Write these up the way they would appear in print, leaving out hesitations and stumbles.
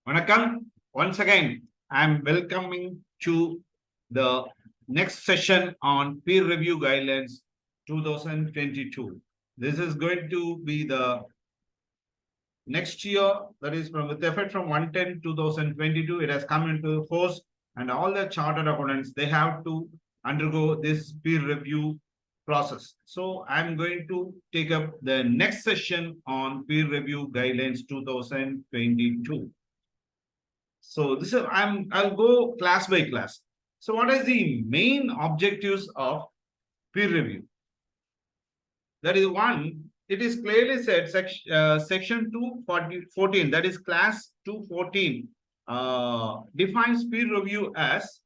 Vanakkam. Once again, I'm welcoming to the next session on peer review guidelines 2022. This is going to be the next year, that is from with effect from 1/10/2022. It has come into force, and all the chartered accountants they have to undergo this peer review process. So I'm going to take up the next session on peer review guidelines 2022. So this is I'll go class by class. So what is the main objectives of peer review? That is one, it is clearly said section 214, that is class 214, defines peer review as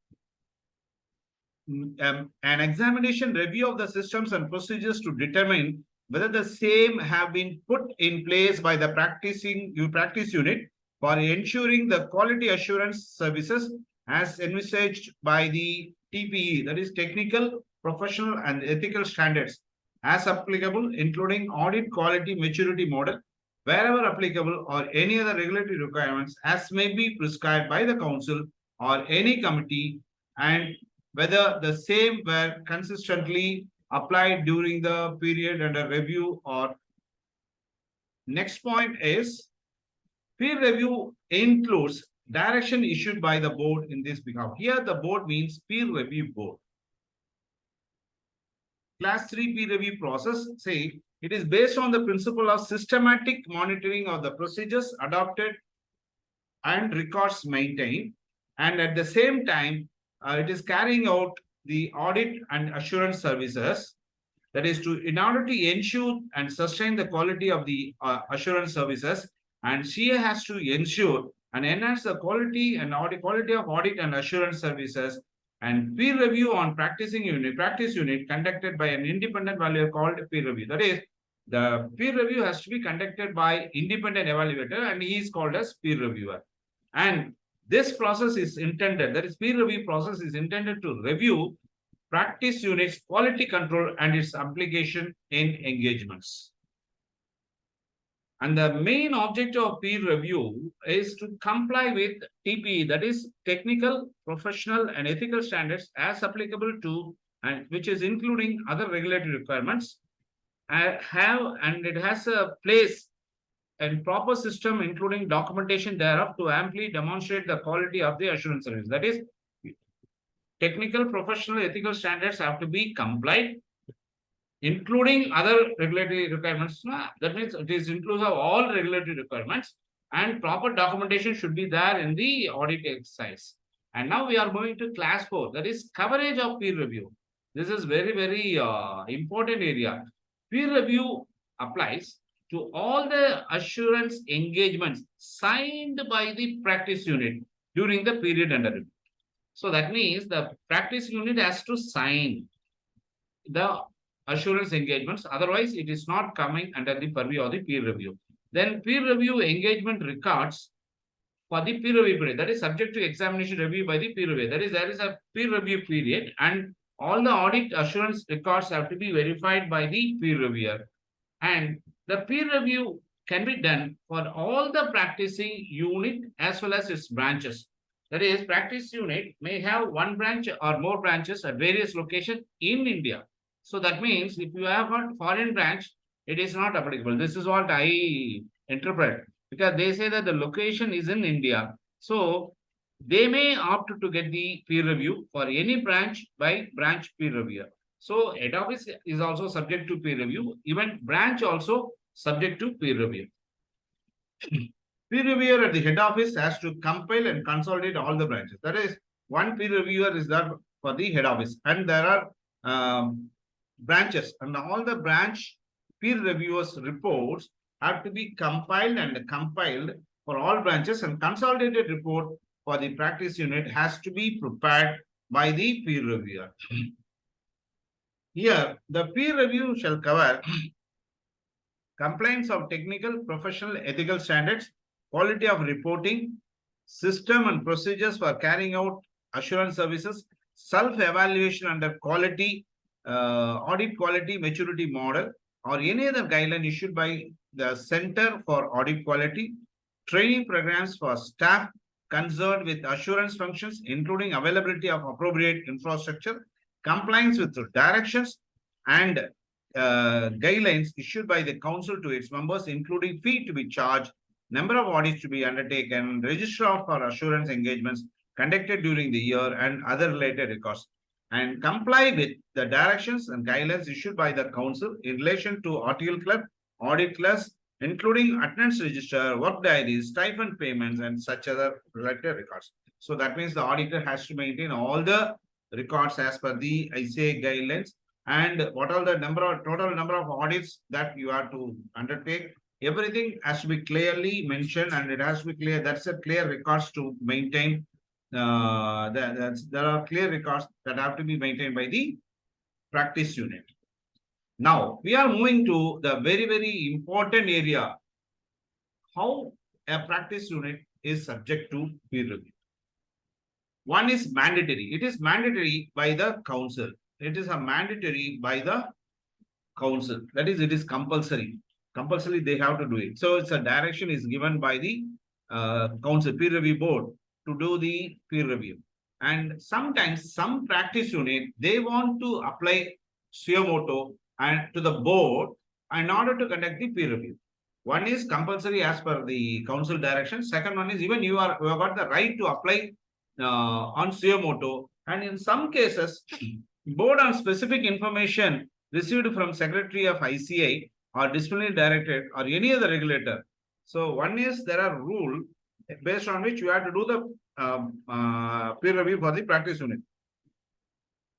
an examination review of the systems and procedures to determine whether the same have been put in place by the practice unit for ensuring the quality assurance services as envisaged by the TPE, that is technical, professional, and ethical standards as applicable, including audit quality maturity model, wherever applicable, or any other regulatory requirements as may be prescribed by the council or any committee, and whether the same were consistently applied during the period under review. Or next point is peer review includes direction issued by the board in this behalf. Here the board means peer review board. Class 3 peer review process, say, it is based on the principle of systematic monitoring of the procedures adopted and records maintained, and at the same time, it is carrying out the audit and assurance services. That is to, in order to ensure and sustain the quality of the assurance services, and CA has to ensure and enhance the quality of audit and assurance services. And peer review on practice unit conducted by an independent evaluator called peer review. That is, the peer review has to be conducted by independent evaluator, and he is called as peer reviewer. And this process is intended, that is, peer review process is intended to review practice units quality control and its application in engagements. And the main objective of peer review is to comply with TPE, that is technical, professional, and ethical standards as applicable to, and which is including other regulatory requirements, and it has a place and proper system including documentation thereof to amply demonstrate the quality of the assurance service. That is, technical, professional, ethical standards have to be complied, including other regulatory requirements. That means it is inclusive of all regulatory requirements, and proper documentation should be there in the audit exercise. And now we are moving to class 4, that is coverage of peer review. This is very important area. Peer review applies to all the assurance engagements signed by the practice unit during the period under review. So that means the practice unit has to sign the assurance engagements, otherwise it is not coming under the purview of the peer review. Then peer review engagement records for the peer review period, that is subject to examination review by the peer review. That is, there is a peer review period, and all the audit assurance records have to be verified by the peer reviewer. And the peer review can be done for all the practicing unit as well as its branches. That is, practice unit may have one branch or more branches at various locations in India. So that means if you have a foreign branch, it is not applicable. This is what I interpret, because they say that the location is in India. So they may opt to get the peer review for any branch by branch peer reviewer. So head office is also subject to peer review, even branch also subject to peer review. Peer reviewer at the head office has to compile and consolidate all the branches. That is, one peer reviewer is there for the head office, and there are branches, and all the branch peer reviewers reports have to be compiled for all branches, and consolidated report for the practice unit has to be prepared by the peer reviewer. Here, the peer review shall cover compliance of technical, professional, ethical standards, quality of reporting, system and procedures for carrying out assurance services, self-evaluation under quality, audit quality maturity model, or any other guideline issued by the Center for Audit Quality, training programs for staff concerned with assurance functions, including availability of appropriate infrastructure, compliance with the directions and guidelines issued by the council to its members, including fee to be charged, number of audits to be undertaken, register of for assurance engagements conducted during the year, and other related records, and comply with the directions and guidelines issued by the council in relation to article club, audit class, including attendance register, work diaries, stipend payments, and such other related records. So that means the auditor has to maintain all the records as per the ICA guidelines, and what are the total number of audits that you are to undertake. Everything has to be clearly mentioned, and it has to be clear. That's a clear records to maintain. There are clear records that have to be maintained by the practice unit. Now we are moving to the very important area, how a practice unit is subject to peer review. One is mandatory. It is mandatory by the council. It is a mandatory by the council. That is, it is compulsory. Compulsory, they have to do it. So it's a direction is given by the council, peer review board, to do the peer review. And sometimes some practice unit, they want to apply suo motu and to the board in order to conduct the peer review. One is compulsory as per the council direction. Second one is even you have got the right to apply on suo motu. And in some cases, board on specific information received from secretary of ICI or disciplinary directorate or any other regulator. So one is there are rule based on which you have to do the peer review for the practice unit.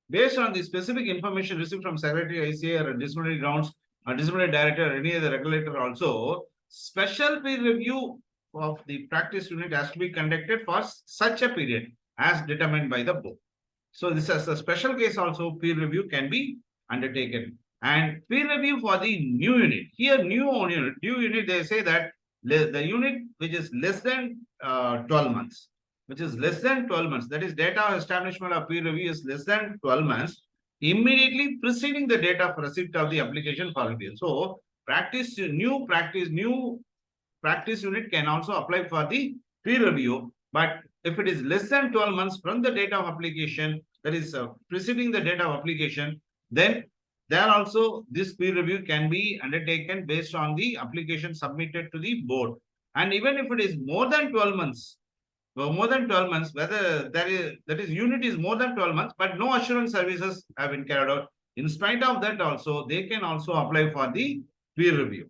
Based on the specific information received from secretary ICA or disciplinary grounds or disciplinary director or any other regulator also, special peer review of the practice unit has to be conducted for such a period as determined by the board. So this is a special case also, peer review can be undertaken. And peer review for the new unit. Here new unit, they say that the unit which is less than 12 months, which is less than 12 months, that is data establishment of peer review is less than 12 months, immediately preceding the date of receipt of the application for review. So new practice unit can also apply for the peer review, but if it is less than 12 months from the date of application, that is preceding the date of application, then there also this peer review can be undertaken based on the application submitted to the board. And even if it is more than 12 months, whether that is unit is more than 12 months, but no assurance services have been carried out. In spite of that also, they can also apply for the peer review.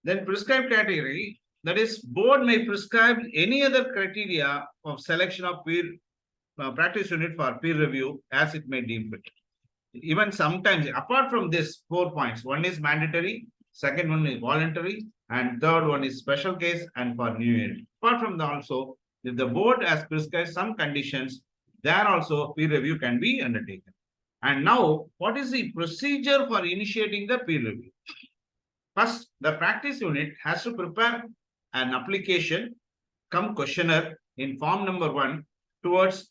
Then prescribed category, that is board may prescribe any other criteria of selection of practice unit for peer review as it may deem fit. Even sometimes, apart from this 4 points, one is mandatory, second one is voluntary, and third one is special case and for new unit. Apart from that also, if the board has prescribed some conditions, there also peer review can be undertaken. And now, what is the procedure for initiating the peer review? First, the practice unit has to prepare an application cum questionnaire in form number 1 towards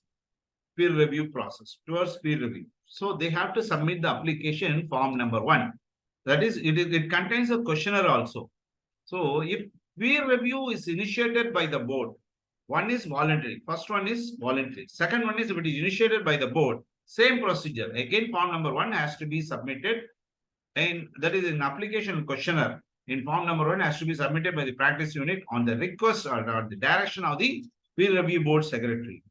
peer review process, towards peer review. So they have to submit the application in form number 1. That is, it contains a questionnaire also. So if peer review is initiated by the board, one is voluntary. First one is voluntary. Second one is if it is initiated by the board, same procedure. Again, form number 1 has to be submitted, and that is an application questionnaire in form number 1 has to be submitted by the practice unit on the request or the direction of the peer review board secretary.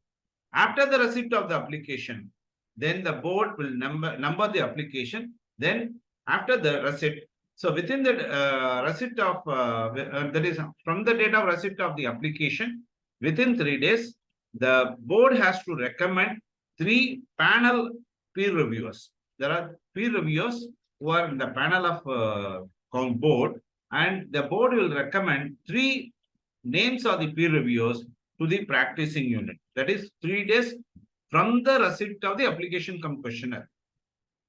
After the receipt of the application, then the board will number the application. Then after the receipt, so within the receipt of that is from the date of receipt of the application, within 3 days, the board has to recommend 3 panel peer reviewers. There are peer reviewers who are in the panel of board, and the board will recommend 3 names of the peer reviewers to the practicing unit. That is 3 days from the receipt of the application cum questionnaire.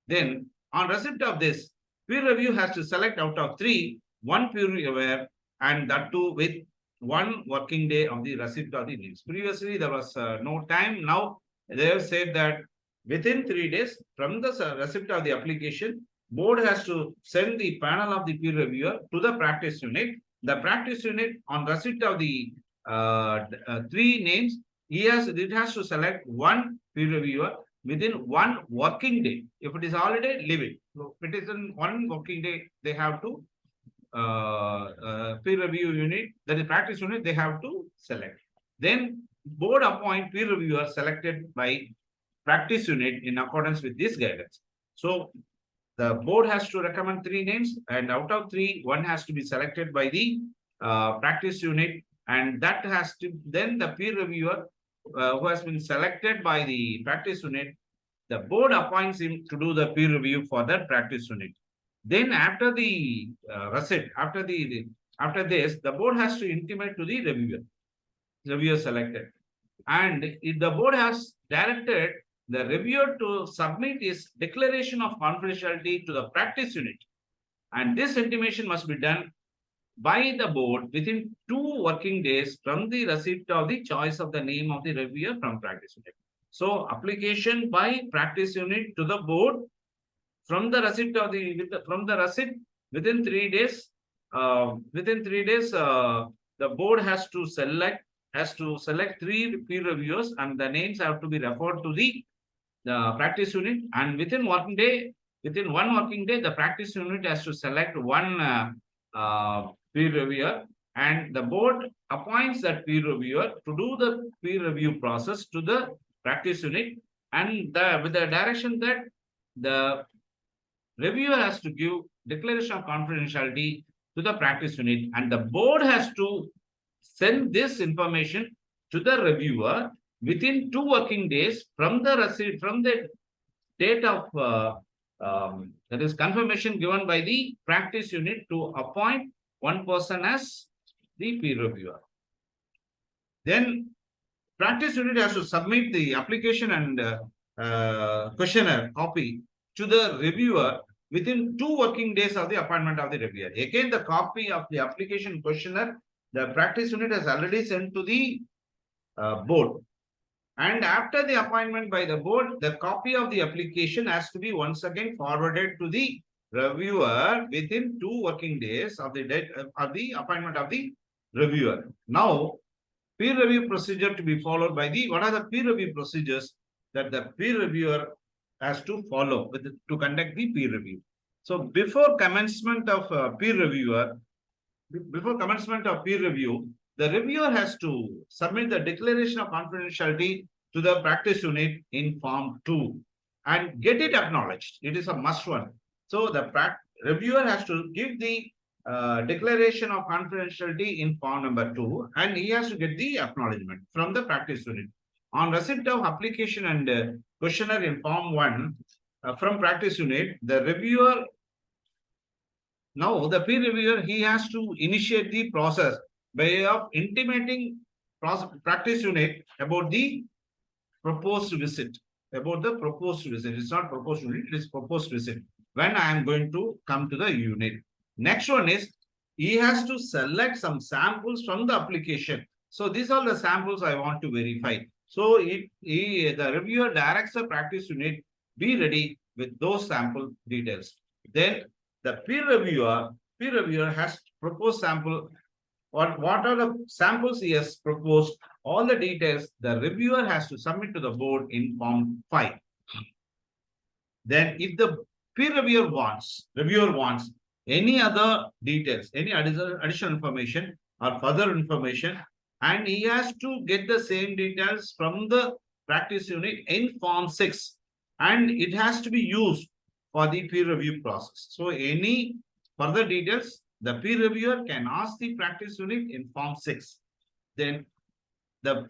Then on receipt of this, peer review has to select out of 3, 1 peer reviewer, and that too with 1 working day of the receipt of the names. Previously, there was no time. Now they have said that within 3 days from the receipt of the application, board has to send the panel of the peer reviewer to the practice unit, the practice unit on receipt of the three names, it has to select one peer reviewer within one working day. If it is holiday, leave it. So if it is in one working day, they have to peer review unit, that is practice unit, they have to select. Then board appoint peer reviewer selected by practice unit in accordance with this guidance. So the board has to recommend three names, and out of three, one has to be selected by the practice unit, and that has to then the peer reviewer who has been selected by the practice unit, the board appoints him to do the peer review for that practice unit. Then after the receipt, after this, the board has to intimate to the reviewer selected, and if the board has directed the reviewer to submit his declaration of confidentiality to the practice unit, and this intimation must be done by the board within 2 working days from the receipt of the choice of the name of the reviewer from practice unit. So application by practice unit to the board from the receipt of the receipt within 3 days. The board has to select three peer reviewers, and the names have to be referred to the practice unit. And within one working day, the practice unit has to select one peer reviewer, and the board appoints that peer reviewer to do the peer review process to the practice unit, and with the direction that the reviewer has to give declaration of confidentiality to the practice unit, and the board has to send this information to the reviewer within 2 working days from the date of that is confirmation given by the practice unit to appoint one person as the peer reviewer. Then practice unit has to submit the application and questionnaire copy to the reviewer within 2 working days of the appointment of the reviewer. Again, the copy of the application questionnaire, the practice unit has already sent to the board. And after the appointment by the board, the copy of the application has to be once again forwarded to the reviewer within 2 working days of the date of the appointment of the reviewer. Now, peer review procedure to be followed by what are the peer review procedures that the peer reviewer has to follow to conduct the peer review. So before commencement of peer review, the reviewer has to submit the declaration of confidentiality to the practice unit in form 2 and get it acknowledged. It is a must one. So the reviewer has to give the declaration of confidentiality in form number 2, and he has to get the acknowledgement from the practice unit. On receipt of application and questionnaire in form 1 from practice unit, the reviewer, now the peer reviewer, he has to initiate the process by of intimating practice unit about the proposed visit. It's not proposed unit, it is proposed visit. When I am going to come to the unit. Next one is he has to select some samples from the application. So these are the samples I want to verify. So the reviewer directs the practice unit, be ready with those sample details. Then the peer reviewer has proposed sample. What are the samples he has proposed? All the details the reviewer has to submit to the board in form 5. Then if the reviewer wants any other details, any additional information or further information, and he has to get the same details from the practice unit in form 6, and it has to be used for the peer review process. So any further details, the peer reviewer can ask the practice unit in form 6. Then the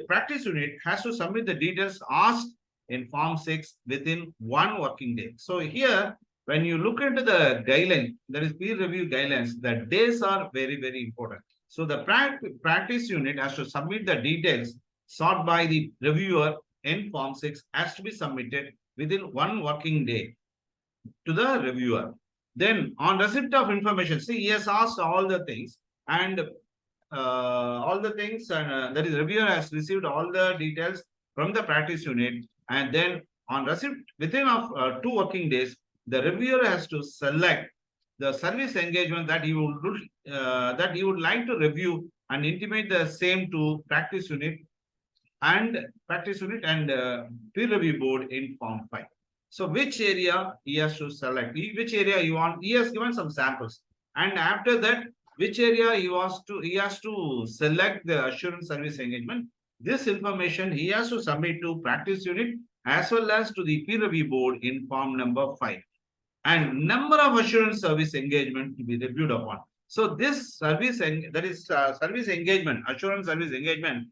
practice unit has to submit the details asked in form 6 within 1 working day. So here, when you look into the guideline, that is peer review guidelines, the days are very, very important. So the practice unit has to submit the details sought by the reviewer in form 6 has to be submitted within 1 working day to the reviewer. Then on receipt of information, see, he has asked all the things, and that is reviewer has received all the details from the practice unit, and then on receipt within 2 working days, the reviewer has to select the service engagement that he would like to review and intimate the same to and practice unit and peer review board in Form 5. So which area he has to select, which area you want, he has given some samples. And after that, which area he has to select the assurance service engagement. This information he has to submit to practice unit as well as to the peer review board in Form number 5 and number of assurance service engagement to be reviewed upon. So this service engagement, assurance service engagement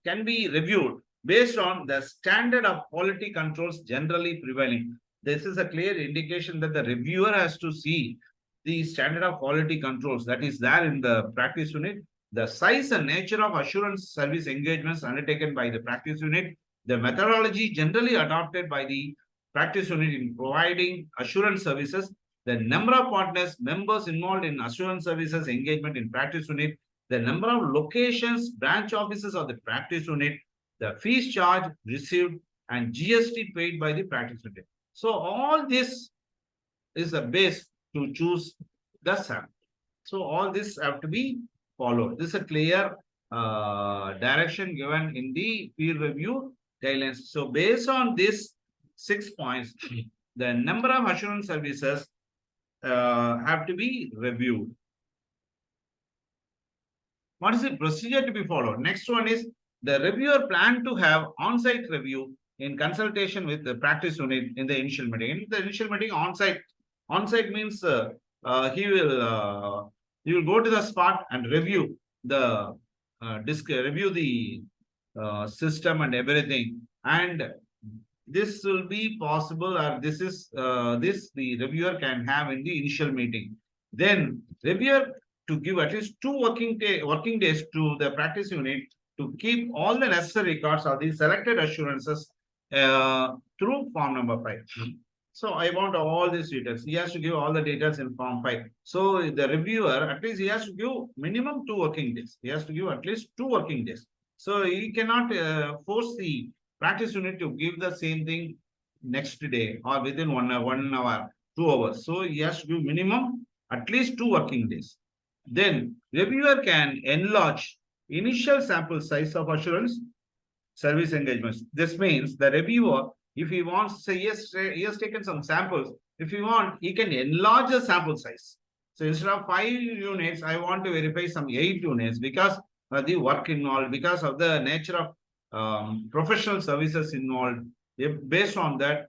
can be reviewed based on the standard of quality controls generally prevailing. This is a clear indication that the reviewer has to see the standard of quality controls that is there in the practice unit, the size and nature of assurance service engagements undertaken by the practice unit, the methodology generally adopted by the practice unit in providing assurance services, the number of partners, members involved in assurance services engagement in practice unit, the number of locations, branch offices of the practice unit, the fees charged, received, and GST paid by the practice unit. So all this is the base to choose the sample. So all this have to be followed. This is a clear direction given in the peer review guidelines. So based on this 6 points, the number of assurance services have to be reviewed. What is the procedure to be followed? Next one is the reviewer plan to have on-site review in consultation with the practice unit in the initial meeting. In the initial meeting, on-site means he will go to the spot and review the system and everything, and this will be possible, or this is the reviewer can have in the initial meeting. Then reviewer to give at least 2 working days to the practice unit to keep all the necessary records of the selected assurances through Form number 5. So I want all these details. He has to give all the details in Form 5. So the reviewer, at least he has to give minimum 2 working days. He has to give at least 2 working days. So he cannot force the practice unit to give the same thing next day or within 1 hour, 2 hours. So he has to give minimum at least 2 working days. Then reviewer can enlarge initial sample size of assurance service engagements. This means the reviewer, if he wants, say, yes, he has taken some samples. If he want, he can enlarge the sample size. So instead of 5 units, I want to verify some 8 units because the work involved, because of the nature of professional services involved. If based on that,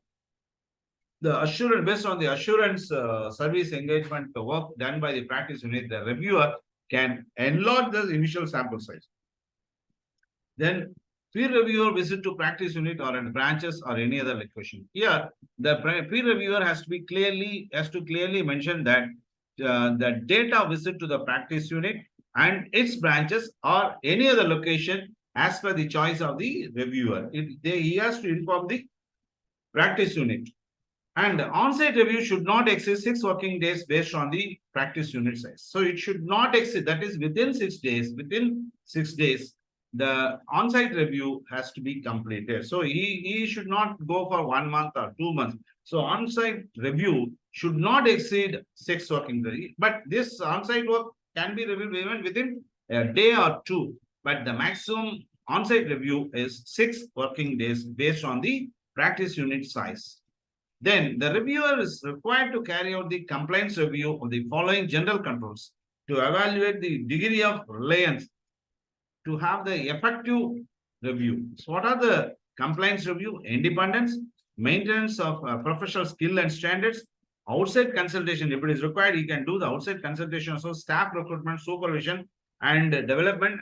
based on the assurance service engagement, the work done by the practice unit, the reviewer can enlarge the initial sample size. Then peer reviewer visit to practice unit or in branches or any other location. Here, the peer reviewer has to clearly mention that the data visit to the practice unit and its branches or any other location as per the choice of the reviewer. He has to inform the practice unit. And on-site review should not exceed 6 working days based on the practice unit size. So it should not exceed, that is within 6 days. Within 6 days, the on-site review has to be completed. So he should not go for 1 month or 2 months. So on-site review should not exceed 6 working days. But this on-site work can be reviewed even within a day or 2. But the maximum on-site review is 6 working days based on the practice unit size. Then the reviewer is required to carry out the compliance review of the following general controls to evaluate the degree of reliance to have the effective review. So what are the compliance review? Independence, maintenance of professional skill and standards, outside consultation. If it is required, he can do the outside consultation. So staff recruitment, supervision, and development.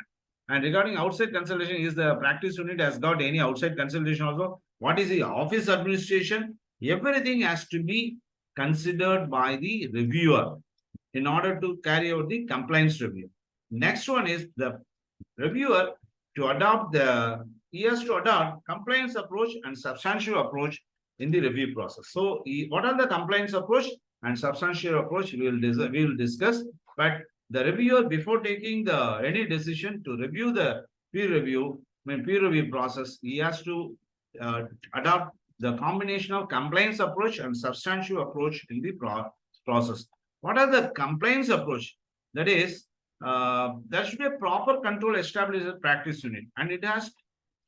And regarding outside consultation, is the practice unit has got any outside consultation also? What is the office administration? Everything has to be considered by the reviewer in order to carry out the compliance review. Next one is the reviewer he has to adopt compliance approach and substantial approach in the review process. So what are the compliance approach and substantial approach we will discuss, but the reviewer, before taking any decision to review the peer review process, he has to adopt the combination of compliance approach and substantial approach in the process. What are the compliance approach? That is, there should be a proper control established at practice unit, and it has,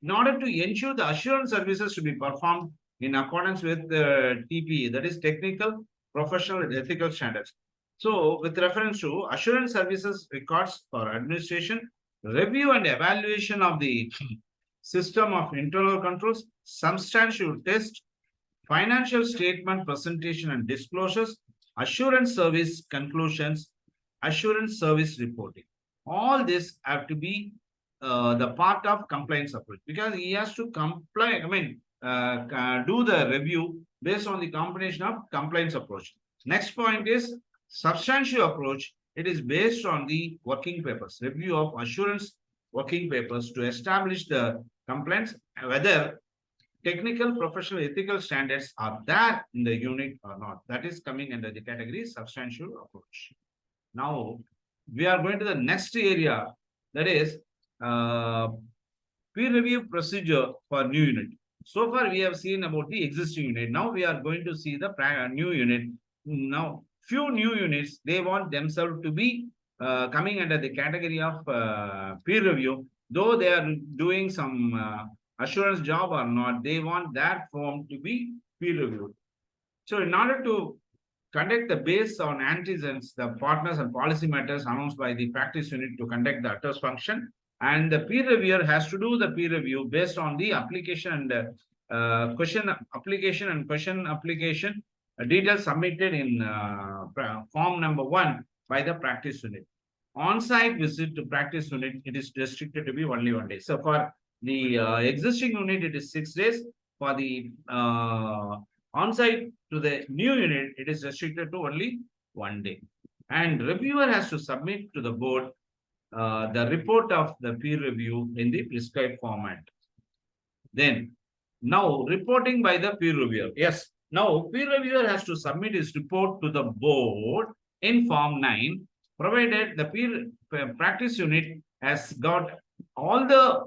in order to ensure the assurance services to be performed in accordance with the TPE, that is technical, professional, and ethical standards. So, with reference to assurance services records for administration, review and evaluation of the system of internal controls, substantial test, financial statement presentation and disclosures, assurance service conclusions, assurance service reporting. All this have to be the part of compliance approach, because he has to comply, do the review based on the combination of compliance approach. Next point is substantial approach. It is based on the working papers, review of assurance working papers to establish the compliance, whether technical, professional, ethical standards are there in the unit or not. That is coming under the category substantial approach. Now, we are going to the next area, that is uh, peer review procedure for new unit. So far, we have seen about the existing unit. Now, we are going to see the new unit. Now, few new units, they want themselves to be coming under the category of peer review, though they are doing some assurance job or not, they want that form to be peer reviewed. So, in order to conduct the based on antecedents, the partners and policy matters announced by the practice unit to conduct the utters function, and the peer reviewer has to do the peer review based on the application and question application details submitted in form number 1 by the practice unit. On-site visit to practice unit, it is restricted to be only 1 day. So for the existing unit, it is 6 days. For the on-site to the new unit, it is restricted to only 1 day. And reviewer has to submit to the board the report of the peer review in the prescribed format. Then, now reporting by the peer reviewer. Yes, now peer reviewer has to submit his report to the board in Form 9, provided the peer practice unit has got all the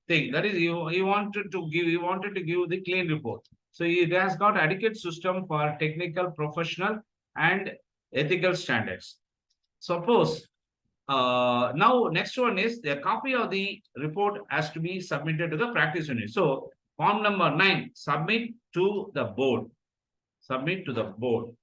thing. That is, he wanted to give the clean report. So it has got adequate system for technical, professional, and ethical standards. Suppose now, next one is the copy of the report has to be submitted to the practice unit. So, form number 9, submit to the board. Submit to the board,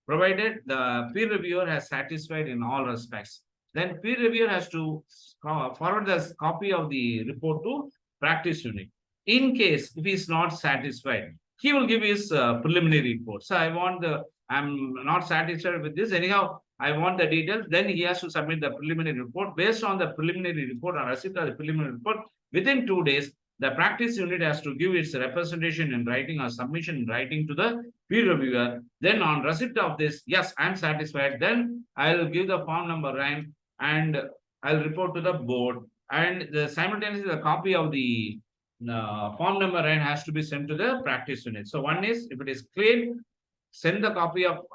provided the peer reviewer has satisfied in all respects. Then peer reviewer has to forward the copy of the report to practice unit. In case if he is not satisfied, he will give his preliminary report. So I'm not satisfied with this. Anyhow, I want the details. Then he has to submit the preliminary report. Based on the preliminary report or receipt of the preliminary report, within 2 days, the practice unit has to give its representation in writing or submission in writing to the peer reviewer. Then on receipt of this, yes, I'm satisfied. Then I'll give the form number 9 and I'll report to the board. And simultaneously, the copy of the form number 9 has to be sent to the practice unit. So one is, if it is clear, send the copy of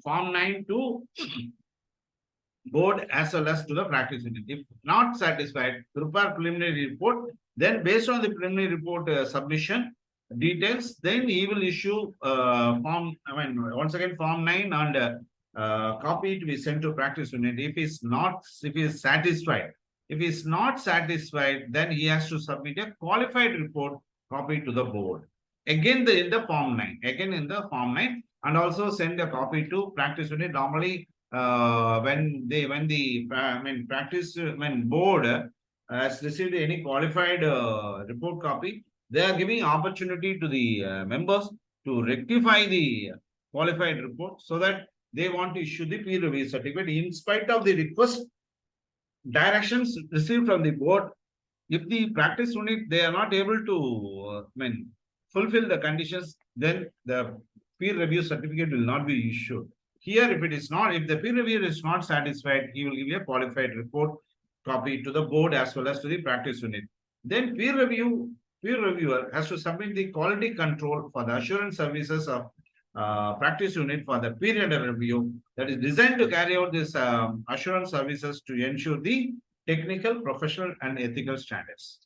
form 9 to board as well as to the practice unit. If not satisfied, prepare preliminary report. Then based on the preliminary report submission details, then he will issue once again form 9 and copy to be sent to practice unit. If he is satisfied, if he is not satisfied, then he has to submit a qualified report copy to the board. Again, in the form 9, and also send a copy to practice unit. Normally, when board has received any qualified report copy, they are giving opportunity to the members to rectify the qualified report, so that they want to issue the peer review certificate in spite of the request directions received from the board. If the practice unit they are not able to fulfill the conditions, then the peer review certificate will not be issued. Here, if the peer reviewer is not satisfied, he will give a qualified report copy to the board as well as to the practice unit. Then peer reviewer has to submit the quality control for the assurance services of practice unit for the period of review that is designed to carry out this assurance services to ensure the technical, professional, and ethical standards.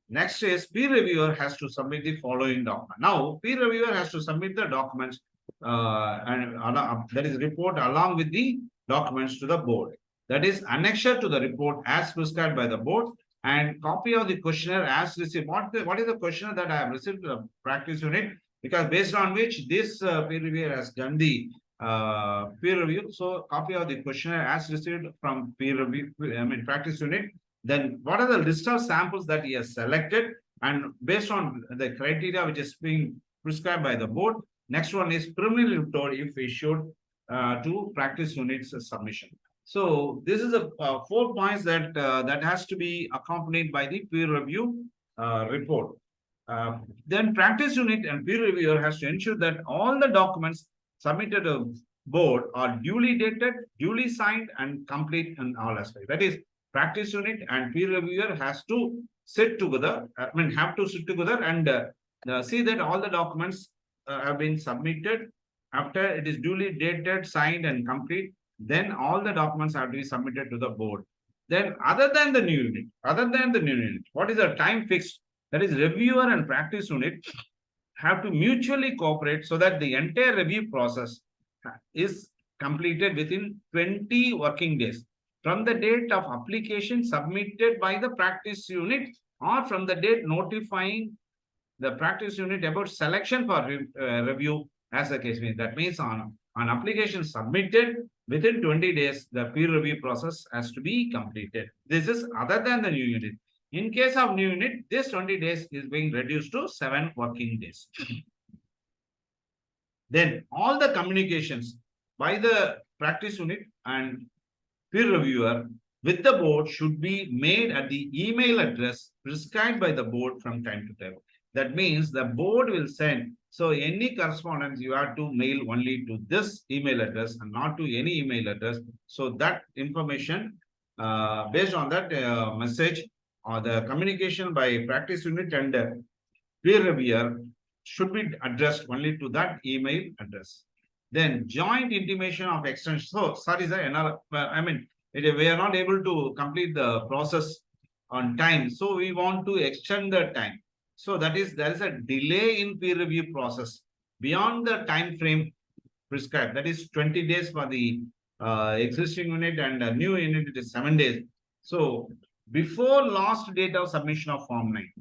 Next is peer reviewer has to submit the following document. Now, peer reviewer has to submit the documents that is report along with the documents to the board. That is annexed to the report as prescribed by the board, and copy of the questionnaire as received. What is the questionnaire that I have received the practice unit? Because based on which this peer reviewer has done the peer review. So copy of the questionnaire as received from peer review, I mean practice unit. Then what are the list of samples that he has selected, and based on the criteria which is being prescribed by the board. Next one is preliminary report if issued to practice units submission. So this is the 4 points that has to be accompanied by the peer review report. Then practice unit and peer reviewer has to ensure that all the documents submitted to board are duly dated, duly signed, and complete in all aspects. That is, practice unit and peer reviewer has to sit together. I mean, have to sit together and see that all the documents have been submitted. After it is duly dated, signed, and complete, then all the documents have to be submitted to the board. Then, other than the new unit, what is the time fixed? That is, reviewer and practice unit have to mutually cooperate so that the entire review process is completed within 20 working days from the date of application submitted by the practice unit, or from the date notifying the practice unit about selection for review, as the case means. That means on application submitted within 20 days, the peer review process has to be completed. This is other than the new unit. In case of new unit, this 20 days is being reduced to 7 working days. Then all the communications by the practice unit and peer reviewer with the board should be made at the email address prescribed by the board from time to time. That means the board will send. So any correspondence you have to mail only to this email address and not to any email address. So that information, based on that message or the communication by practice unit and peer reviewer should be addressed only to that email address. Then joint intimation of extension. So sorry, sir, I mean, we are not able to complete the process on time. So we want to extend the time. So that is, there is a delay in peer review process beyond the time frame prescribed. That is 20 days for the existing unit, and a new unit it is 7 days. So before last date of submission of Form 9,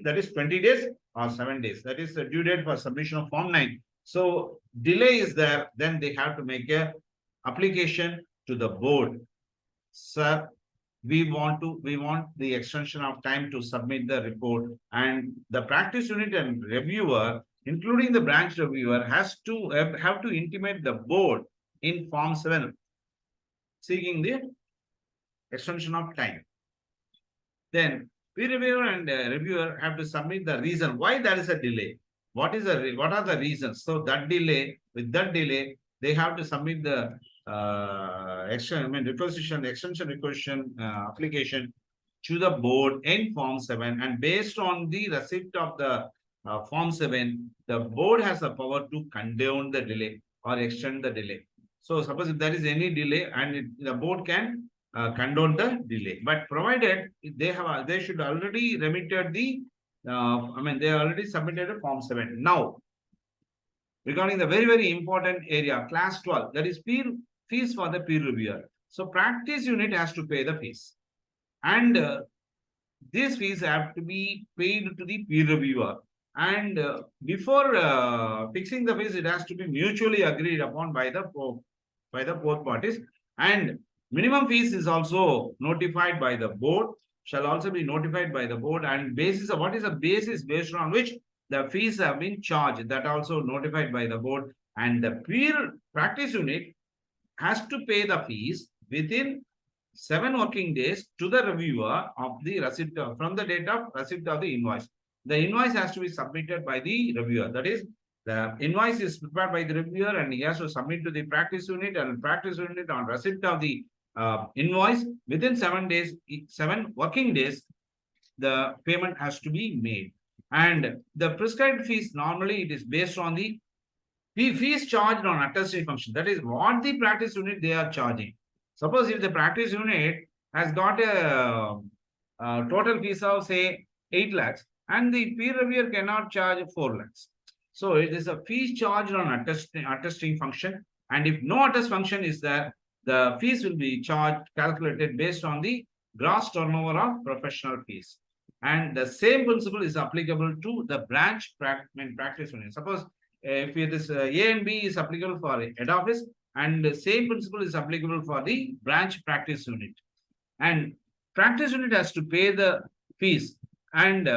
that is 20 days or 7 days. That is the due date for submission of Form 9. So delay is there, then they have to make a application to the board. Sir, we want the extension of time to submit the report, and the practice unit and reviewer, including the branch reviewer, has to have to intimate the board in Form 7 seeking the extension of time. Then peer reviewer and reviewer have to submit the reason why there is a delay. What are the reasons? So that delay, they have to submit the extension request application to the board in Form 7, and based on the receipt of the Form 7, the board has the power to condone the delay or extend the delay. So suppose if there is any delay, and the board can condone the delay, but provided they should already remitted the they already submitted a Form 7. Now, regarding the very important area, class 12, that is fees for the peer reviewer. So practice unit has to pay the fees, and these fees have to be paid to the peer reviewer. And before fixing the fees, it has to be mutually agreed upon by the both parties. And minimum fees is also notified by the board, shall also be notified by the board, and basis of what is the basis based on which the fees have been charged, that also notified by the board. And the peer practice unit has to pay the fees within 7 working days to the reviewer of the receipt from the date of receipt of the invoice. The invoice has to be submitted by the reviewer. That is, the invoice is prepared by the reviewer, and he has to submit to the practice unit, and practice unit on receipt of the invoice within 7 working days, the payment has to be made. And the prescribed fees, normally it is based on the fees charged on attested function. That is what the practice unit they are charging. Suppose if the practice unit has got a total fees of say 8 lakhs, and the peer reviewer cannot charge 4 lakhs. So it is a fee charged on attesting function. And if no attest function is there, the fees will be charged, calculated based on the gross turnover of professional fees. And the same principle is applicable to the branch practice unit. Suppose if it is A and B is applicable for head office, and the same principle is applicable for the branch practice unit. And practice unit has to pay the fees, and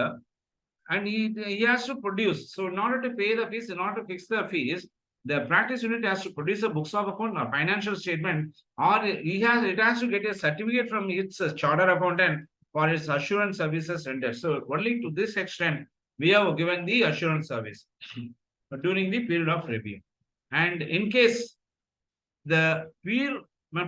he has to produce. So in order to pay the fees, in order to fix the fees, the practice unit has to produce a books of account or financial statement, or it has to get a certificate from its charter accountant for its assurance services rendered. So only to this extent we have given the assurance service during the period of review. And in case the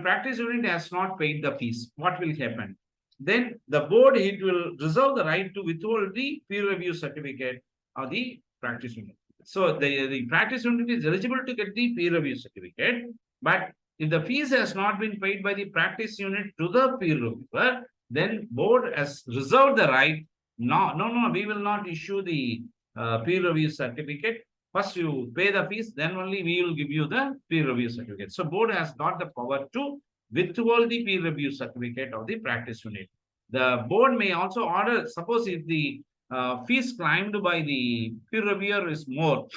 practice unit has not paid the fees, what will happen? Then the board, it will reserve the right to withhold the peer review certificate of the practice unit. So the practice unit is eligible to get the peer review certificate, but if the fees has not been paid by the practice unit to the peer reviewer, then board has reserved the right. No, we will not issue the peer review certificate. First you pay the fees, then only we will give you the peer review certificate. So board has got the power to withhold the peer review certificate of the practice unit. The board may also order, suppose if the fees claimed by the peer reviewer is more,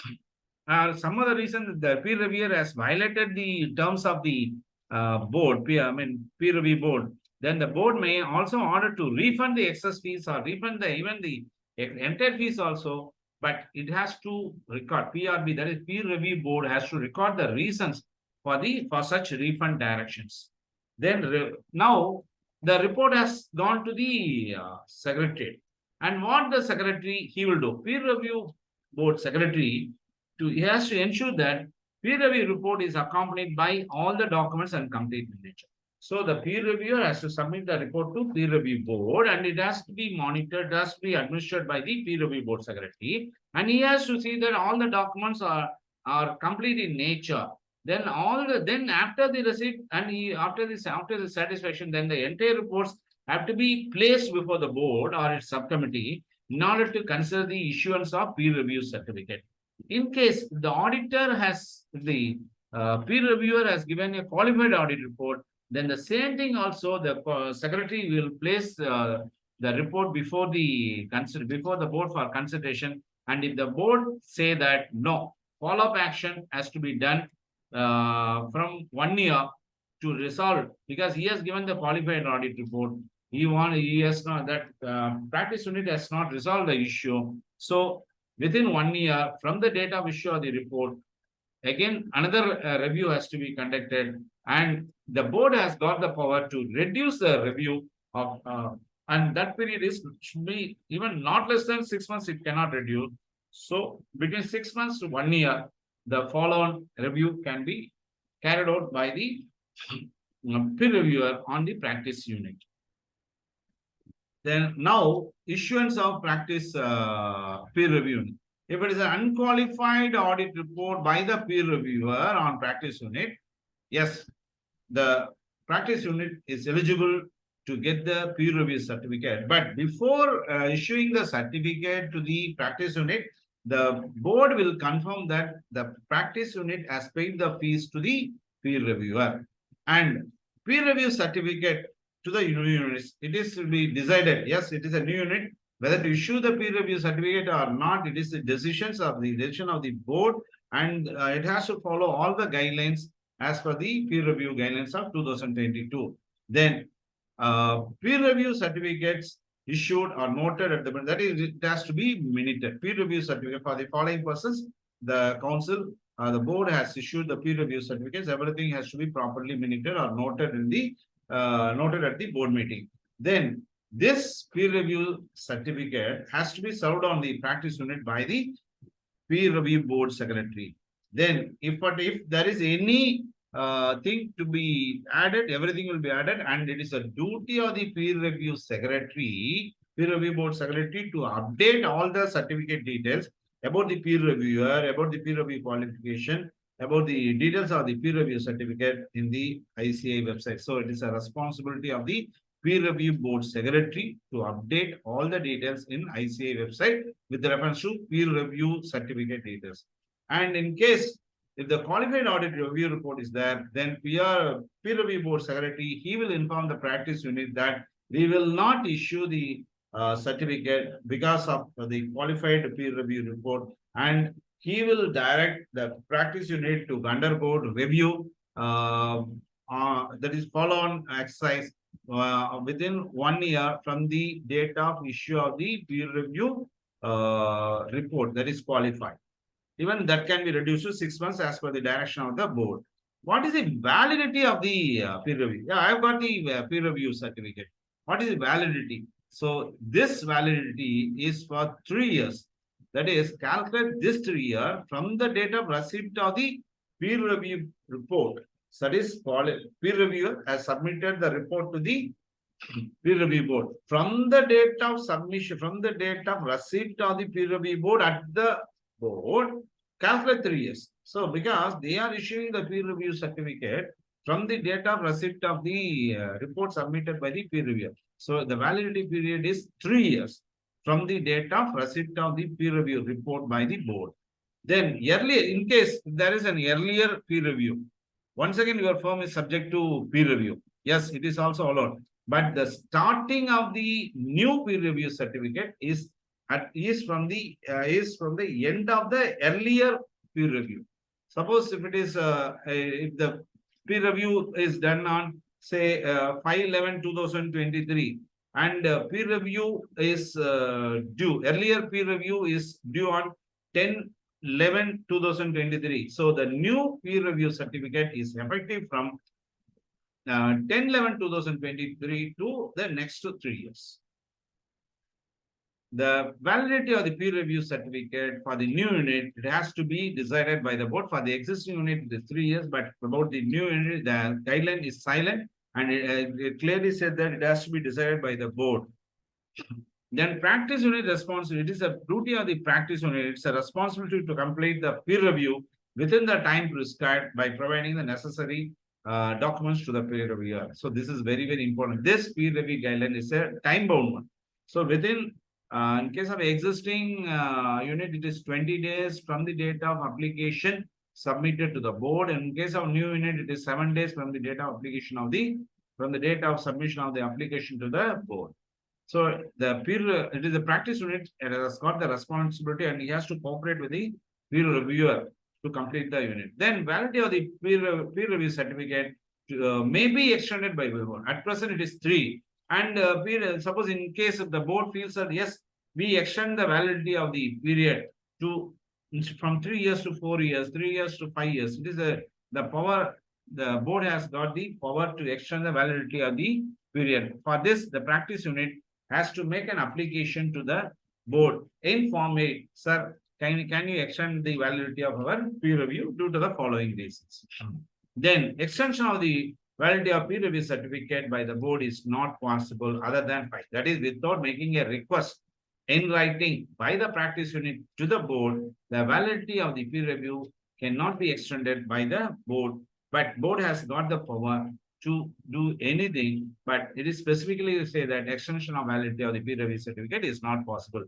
or some other reason the peer reviewer has violated the terms of the peer review board, then the board may also order to refund the excess fees or refund even the entire fees also. But it has to record, PRB, that is peer review board, has to record the reasons for such refund directions. Then now the report has gone to the secretary, and what the secretary he will do, peer review board secretary, he has to ensure that peer review report is accompanied by all the documents and complete in nature. So the peer reviewer has to submit the report to peer review board, and it has to be monitored, has to be administered by the peer review board secretary, and he has to see that all the documents are complete in nature. Then after the receipt and after the satisfaction, then the entire reports have to be placed before the board or its subcommittee in order to consider the issuance of peer review certificate. In case the auditor has the peer reviewer has given a qualified audit report, then the same thing also the secretary will place the report before the board for consideration. And if the board say that no, follow-up action has to be done from 1 year to resolve, because he has given the qualified audit report. He has not, that practice unit has not resolved the issue. So within 1 year from the date of issue of the report, again another review has to be conducted, and the board has got the power to reduce the review of and that period should be even not less than 6 months. It cannot reduce. So between 6 months to 1 year, the follow-on review can be carried out by the peer reviewer on the practice unit. Then now issuance of practice peer review. If it is an unqualified audit report by the peer reviewer on practice unit, yes, the practice unit is eligible to get the peer review certificate. But before issuing the certificate to the practice unit, the board will confirm that the practice unit has paid the fees to the peer reviewer. And peer review certificate to the new units, it is to be decided. Yes, it is a new unit. Whether to issue the peer review certificate or not, it is the decision of the board, and it has to follow all the guidelines as per the peer review guidelines of 2022. Then peer review certificates issued or noted at that is, it has to be minuted. Peer review certificate for the following persons, the council, the board has issued the peer review certificates. Everything has to be properly minuted or noted in the noted at the board meeting. Then this peer review certificate has to be served on the practice unit by the peer review board secretary. Then if there is any thing to be added, everything will be added, and it is a duty of the peer review board secretary to update all the certificate details about the peer reviewer, about the peer review qualification, about the details of the peer review certificate in the ICAI website. So it is a responsibility of the peer review board secretary to update all the details in ICAI website with reference to peer review certificate details. And in case if the qualified audit review report is there, then peer review board secretary, he will inform the practice unit that we will not issue the certificate because of the qualified peer review report, and he will direct the practice unit to undergo review, that is follow on exercise within 1 year from the date of issue of the peer review report that is qualified. Even that can be reduced to 6 months as per the direction of the board. What is the validity of the peer review? Yeah, I've got the peer review certificate. What is the validity? So this validity is for 3 years. That is, calculate this 3 year from the date of receipt of the peer review report. So that is, peer reviewer has submitted the report to the peer review board. From the date of submission, from the date of receipt of the peer review board at the board, calculate 3 years. So because they are issuing the peer review certificate from the date of receipt of the report submitted by the peer reviewer. So the validity period is 3 years from the date of receipt of the peer review report by the board. Then earlier, in case there is an earlier peer review, once again your firm is subject to peer review. Yes, it is also allowed. But the starting of the new peer review certificate is from the end of the earlier peer review. Suppose if it is if the peer review is done on say 5/11/2023, and peer review is due, earlier peer review is due on 10/11/2023. So the new peer review certificate is effective from 10/11/2023 to the next 3 years. The validity of the peer review certificate for the new unit, it has to be decided by the board. For the existing unit, it is 3 years, but about the new unit, the guideline is silent, and it clearly said that it has to be decided by the board. Then practice unit responsibility, it is a duty of the practice unit. It's a responsibility to complete the peer review within the time prescribed by providing the necessary documents to the peer reviewer. So this is very, very important. This peer review guideline is a time-bound one. So within, in case of existing unit, it is 20 days from the date of application submitted to the board. In case of new unit, it is 7 days from the date of application of from the date of submission of the application to the board. So the it is the practice unit, it has got the responsibility, and he has to cooperate with the peer reviewer to complete the unit. Then validity of the peer review certificate may be extended by board. At present, it is 3. And suppose in case if the board feels that yes, we extend the validity of the period to from 3 years to 4 years, 3 years to 5 years. It is the power. The board has got the power to extend the validity of the period. For this, the practice unit has to make an application to the board in Form 8. Sir, can you extend the validity of our peer review due to the following reasons? Then extension of the validity of peer review certificate by the board is not possible other than 5. That is, without making a request in writing by the practice unit to the board, the validity of the peer review cannot be extended by the board, but board has got the power to do anything, but it is specifically say that extension of validity of the peer review certificate is not possible.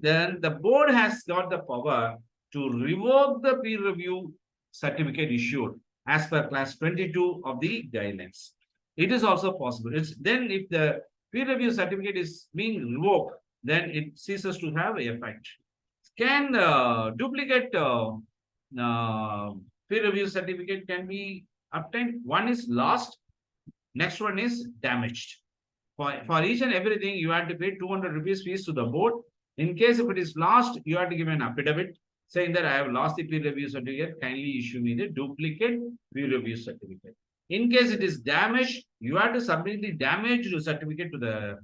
Then the board has got the power to revoke the peer review certificate issued as per class 22 of the guidelines. It is also possible. It's then if the peer review certificate is being revoked, then it ceases to have effect. Can duplicate peer review certificate can be obtained. One is lost, next one is damaged. For each and everything, you have to pay 200 rupees fees to the board. In case if it is lost, you have to give an affidavit saying that I have lost the peer review certificate. Kindly issue me the duplicate peer review certificate. In case it is damaged, you have to submit the damaged certificate to the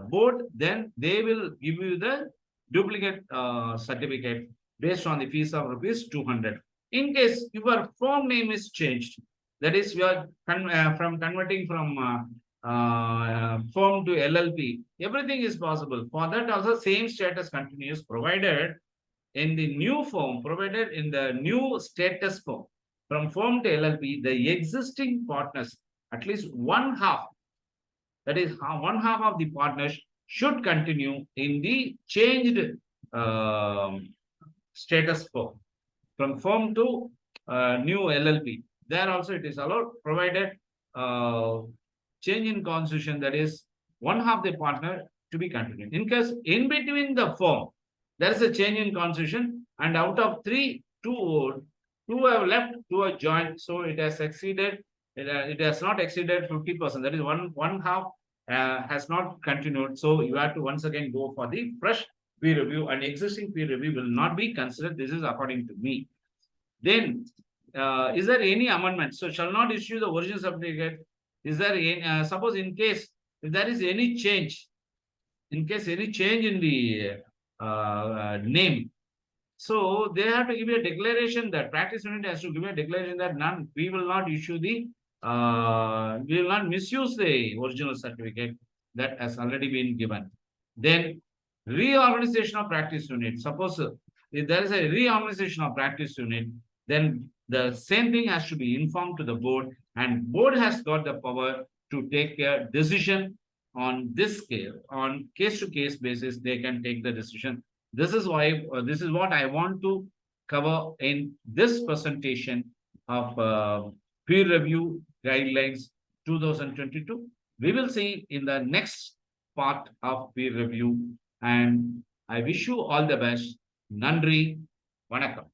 board. Then they will give you the duplicate certificate based on the fees of rupees 200. In case your firm name is changed, that is, you are from converting from firm to LLP, everything is possible. For that also same status continues, provided in the new firm, provided in the new status firm, from firm to LLP, the existing partners, at least one half, that is one half of the partners should continue in the changed status firm. from firm to new LLP. There also it is allowed, provided change in constitution, that is one half the partner to be continued. In case in between the firm, there is a change in constitution, and out of three, two have left, two have joined, so it has exceeded. It has not exceeded 50%. That is one half has not continued. So you have to once again go for the fresh peer review, and existing peer review will not be considered. This is according to me. Then, is there any amendment? So shall not issue the original certificate. Is there any, suppose in case if there is any change, in case any change in the name, so they have to give a declaration, that practice unit has to give a declaration that none, we will not issue the, we will not misuse the original certificate that has already been given. Then reorganization of practice unit. Suppose if there is a reorganization of practice unit, then the same thing has to be informed to the board, and board has got the power to take a decision on this scale, on case to case basis. They can take the decision. This is why this is what I want to cover in this presentation of peer review guidelines 2022. We will see in the next part of peer review, and I wish you all the best. Nandri, Vanakkam.